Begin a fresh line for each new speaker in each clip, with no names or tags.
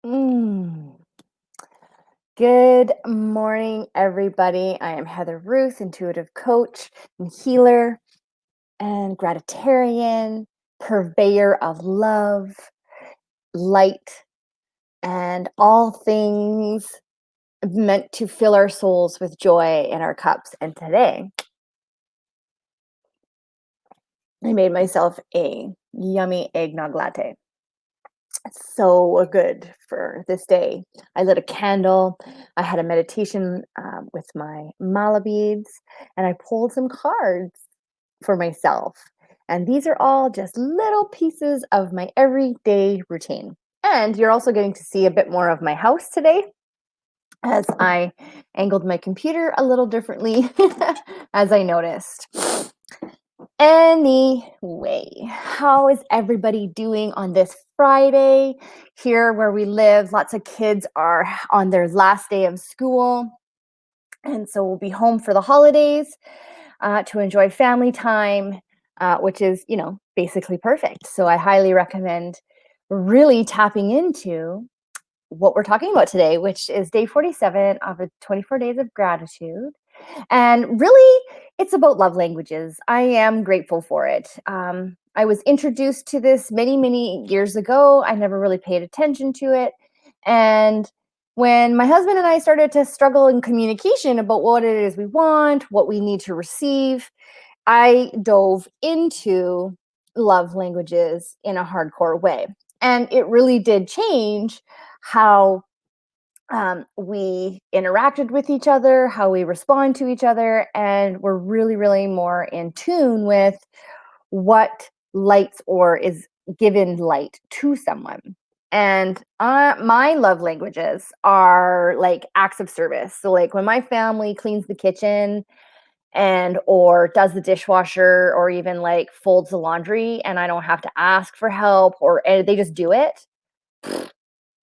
Mm. Good morning, everybody. I am Heather Ruth, intuitive coach and healer and gratitarian, purveyor of love, light, and all things meant to fill our souls with joy in our cups. And today, I made myself a yummy eggnog latte. So good for this day. I lit a candle. I had a meditation with my mala beads, and I pulled some cards for myself. And these are all just little pieces of my everyday routine. And you're also getting to see a bit more of my house today as I angled my computer a little differently as I noticed. Anyway, how is everybody doing on this Friday? Here where we live, lots of kids are on their last day of school. And so we'll be home for the holidays to enjoy family time, which is, basically perfect. So I highly recommend really tapping into what we're talking about today, which is day 47 of the 24 days of gratitude. And really, it's about love languages. I am grateful for it. I was introduced to this many, many years ago. I never really paid attention to it. And when my husband and I started to struggle in communication about what it is we want, what we need to receive, I dove into love languages in a hardcore way. And it really did change how we interacted with each other, how we respond to each other, and we're really, really more in tune with what lights or is given light to someone. And my love languages are like acts of service. So, like when my family cleans the kitchen and or does the dishwasher or even like folds the laundry, and I don't have to ask for help or and they just do it,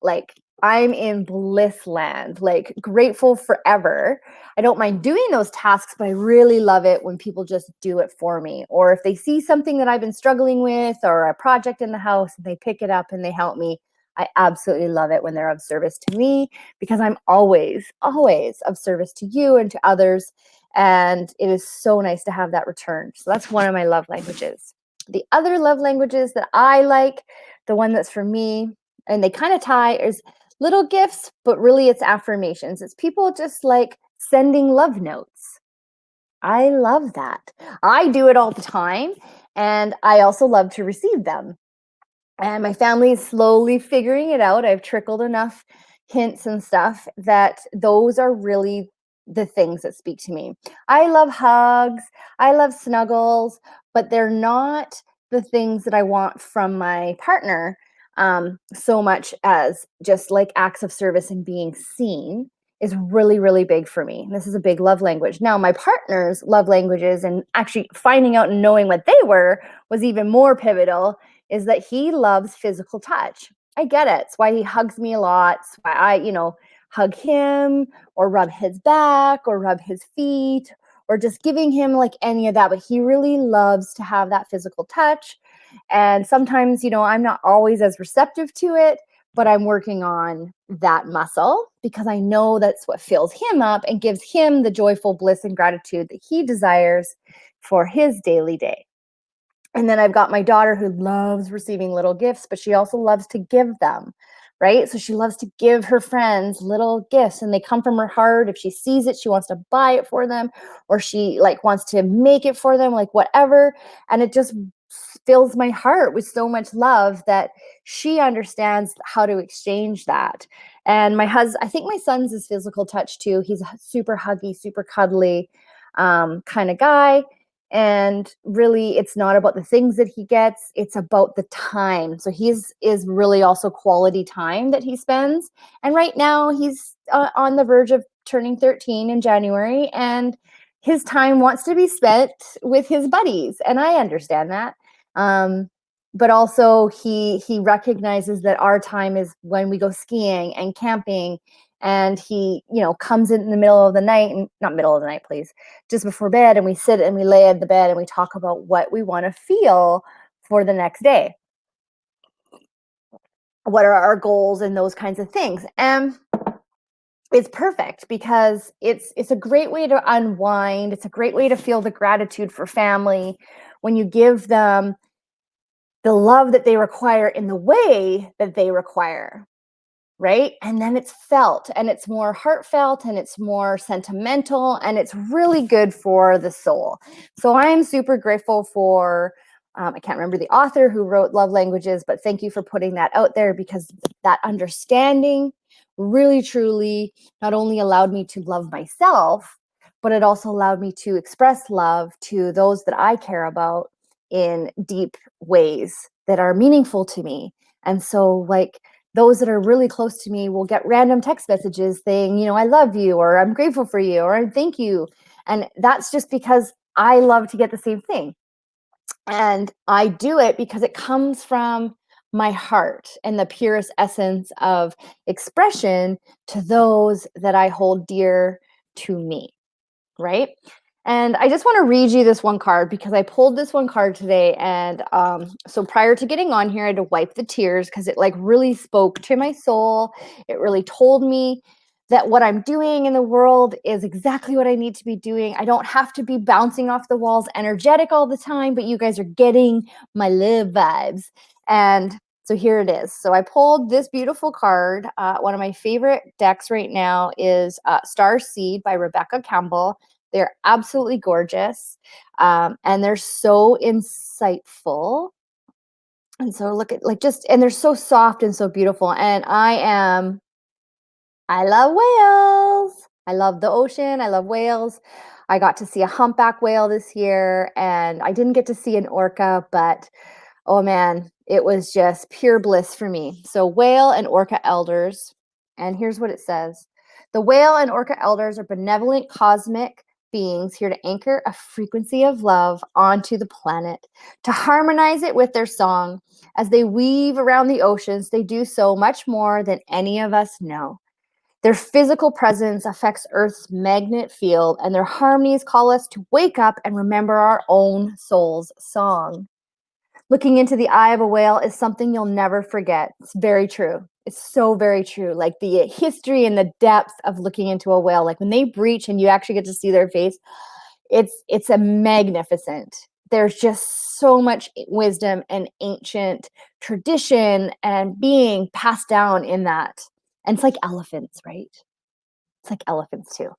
like I'm in bliss land, like grateful forever. I don't mind doing those tasks, but I really love it when people just do it for me. Or if they see something that I've been struggling with or a project in the house and they pick it up and they help me, I absolutely love it when they're of service to me because I'm always, always of service to you and to others. And it is so nice to have that return. So that's one of my love languages. The other love languages that I like, the one that's for me, and they kind of tie is little gifts, but really it's affirmations. It's people just like sending love notes. I love that. I do it all the time, and I also love to receive them. And my family is slowly figuring it out. I've trickled enough hints and stuff that those are really the things that speak to me. I love hugs, I love snuggles, but they're not the things that I want from my partner so much as just like acts of service and being seen is really, really big for me. This is a big love language. Now, my partner's love languages and actually finding out and knowing what they were was even more pivotal is that he loves physical touch. I get it. It's why he hugs me a lot. It's why I, hug him or rub his back or rub his feet or just giving him like any of that. But he really loves to have that physical touch. And sometimes, I'm not always as receptive to it, but I'm working on that muscle because I know that's what fills him up and gives him the joyful bliss and gratitude that he desires for his daily day. And then I've got my daughter who loves receiving little gifts, but she also loves to give them, right? So she loves to give her friends little gifts and they come from her heart. If she sees it, she wants to buy it for them or she like wants to make it for them, like whatever. And it just fills my heart with so much love that she understands how to exchange that. And I think my son's is physical touch too. He's a super huggy, super cuddly kind of guy. And really it's not about the things that he gets, it's about the time. So he's is really also quality time that he spends. And right now he's on the verge of turning 13 in January, and his time wants to be spent with his buddies, and I understand that. But also he recognizes that our time is when we go skiing and camping, and he comes in the middle of the night, and not middle of the night please, just before bed, and we sit and we lay at the bed and we talk about what we want to feel for the next day. what are our goals and those kinds of things. And it's perfect because it's a great way to unwind. It's a great way to feel the gratitude for family when you give them the love that they require in the way that they require, right? And then it's felt and it's more heartfelt and it's more sentimental and it's really good for the soul. So I am super grateful for, I can't remember the author who wrote Love Languages, but thank you for putting that out there because that understanding really truly not only allowed me to love myself, but it also allowed me to express love to those that I care about in deep ways that are meaningful to me. And so, like, those that are really close to me will get random text messages saying, I love you, or I'm grateful for you, or I thank you. And that's just because I love to get the same thing. And I do it because it comes from my heart and the purest essence of expression to those that I hold dear to me. Right. And I just want to read you this one card because I pulled this one card today. And so prior to getting on here, I had to wipe the tears because it like really spoke to my soul. It really told me that what I'm doing in the world is exactly what I need to be doing. I don't have to be bouncing off the walls energetic all the time, but you guys are getting my love vibes. And so here it is. So I pulled this beautiful card. One of my favorite decks right now is Star Seed by Rebecca Campbell. They're absolutely gorgeous, and they're so insightful. And so look at and they're so soft and so beautiful. And I love whales. I love the ocean. I love whales. I got to see a humpback whale this year, and I didn't get to see an orca, but oh man, it was just pure bliss for me. So, whale and orca elders. And here's what it says: the whale and orca elders are benevolent cosmic beings here to anchor a frequency of love onto the planet, to harmonize it with their song. As they weave around the oceans, they do so much more than any of us know. Their physical presence affects Earth's magnet field, and their harmonies call us to wake up and remember our own soul's song. Looking into the eye of a whale is something you'll never forget. It's very true. It's so very true. Like the history and the depth of looking into a whale, like when they breach and you actually get to see their face, it's a magnificent. There's just so much wisdom and ancient tradition and being passed down in that. And it's like elephants, right? It's like elephants too.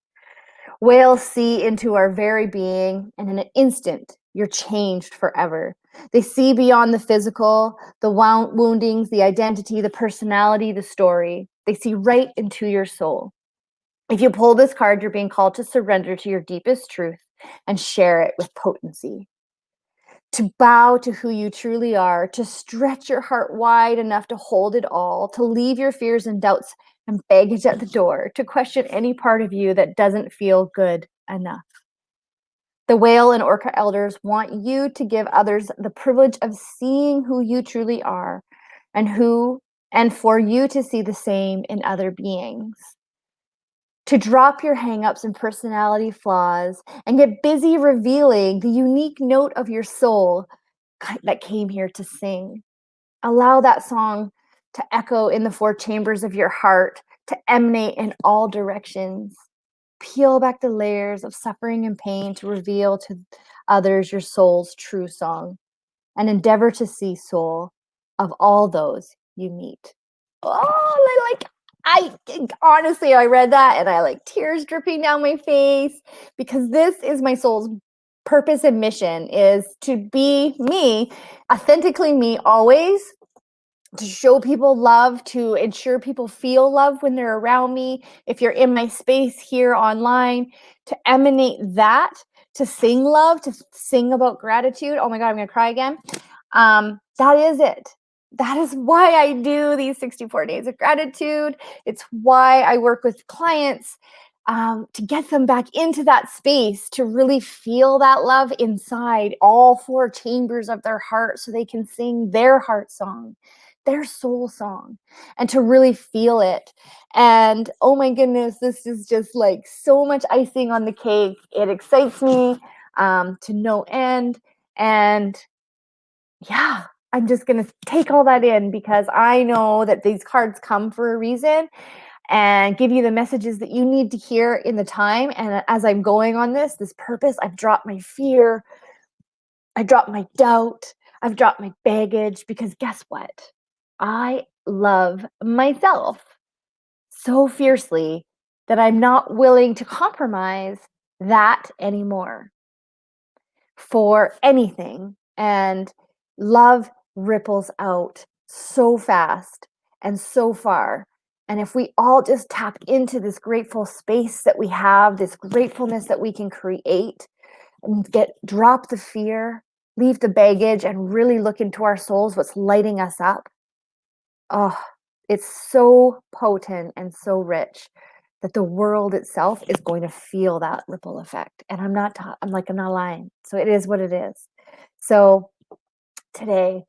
Whales see into our very being, and in an instant, you're changed forever. They see beyond the physical, the woundings, the identity, the personality, the story. They see right into your soul. If you pull this card, you're being called to surrender to your deepest truth and share it with potency. To bow to who you truly are, to stretch your heart wide enough to hold it all, to leave your fears and doubts and baggage at the door, to question any part of you that doesn't feel good enough. The whale and orca elders want you to give others the privilege of seeing who you truly are and for you to see the same in other beings. To drop your hangups and personality flaws and get busy revealing the unique note of your soul that came here to sing. Allow that song to echo in the four chambers of your heart, to emanate in all directions. Peel back the layers of suffering and pain to reveal to others your soul's true song, and endeavor to see soul of all those you meet. Oh, I honestly, I read that and I like tears dripping down my face because this is my soul's purpose and mission, is to be me, authentically me always, to show people love, to ensure people feel love when they're around me. If you're in my space here online, to emanate that, to sing love, to sing about gratitude. Oh my God, I'm going to cry again. That is it. That is why I do these 64 days of gratitude. It's why I work with clients, to get them back into that space, to really feel that love inside all four chambers of their heart so they can sing their heart song, their soul song, and to really feel it. And oh my goodness, this is just like so much icing on the cake. It excites me to no end. And yeah, I'm just going to take all that in because I know that these cards come for a reason and give you the messages that you need to hear in the time. And as I'm going on this purpose, I've dropped my fear, I dropped my doubt, I've dropped my baggage because guess what? I love myself so fiercely that I'm not willing to compromise that anymore for anything. And love ripples out so fast and so far. And if we all just tap into this grateful space that we have, this gratefulness that we can create, and drop the fear, leave the baggage, and really look into our souls, what's lighting us up. Oh, it's so potent and so rich that the world itself is going to feel that ripple effect. And I'm not lying. So it is what it is. So today,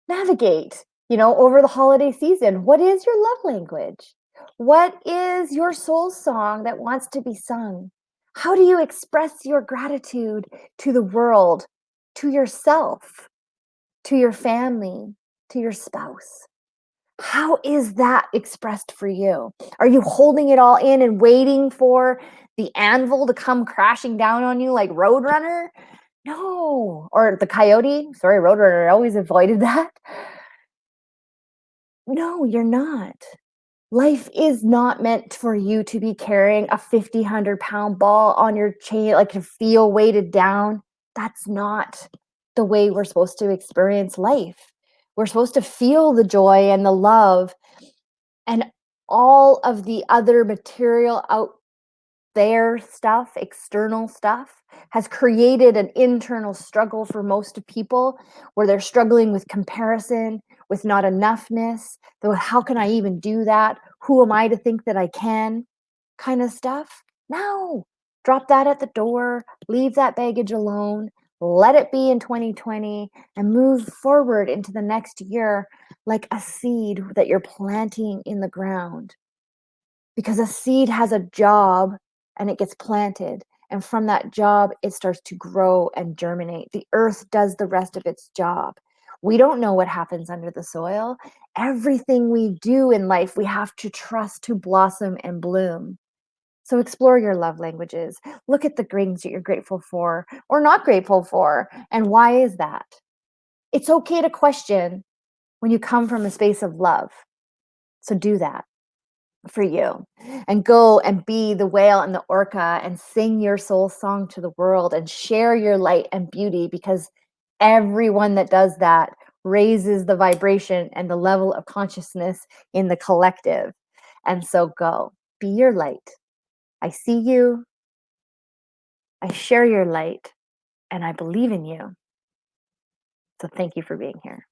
navigate, over the holiday season. What is your love language? What is your soul song that wants to be sung? How do you express your gratitude to the world, to yourself, to your family, to your spouse? How is that expressed for you? Are you holding it all in and waiting for the anvil to come crashing down on you like Roadrunner? No. Or the coyote? Sorry, Roadrunner, I always avoided that. No, you're not. Life is not meant for you to be carrying a 50, 100-pound ball on your chain, like to feel weighted down. That's not the way we're supposed to experience life. We're supposed to feel the joy and the love and all of the other material out there stuff, external stuff, has created an internal struggle for most people where they're struggling with comparison, with not enoughness, the how can I even do that? Who am I to think that I can? Kind of stuff. No, drop that at the door, leave that baggage alone, let it be in 2020, and move forward into the next year like a seed that you're planting in the ground. Because a seed has a job and it gets planted. And from that job, it starts to grow and germinate. The earth does the rest of its job. We don't know what happens under the soil. Everything we do in life, we have to trust to blossom and bloom. So explore your love languages. Look at the things that you're grateful for or not grateful for. And why is that? It's okay to question when you come from a space of love. So do that for you and go and be the whale and the orca and sing your soul song to the world and share your light and beauty, because everyone that does that raises the vibration and the level of consciousness in the collective. And so go be your light. I see you, I share your light, and I believe in you. So thank you for being here.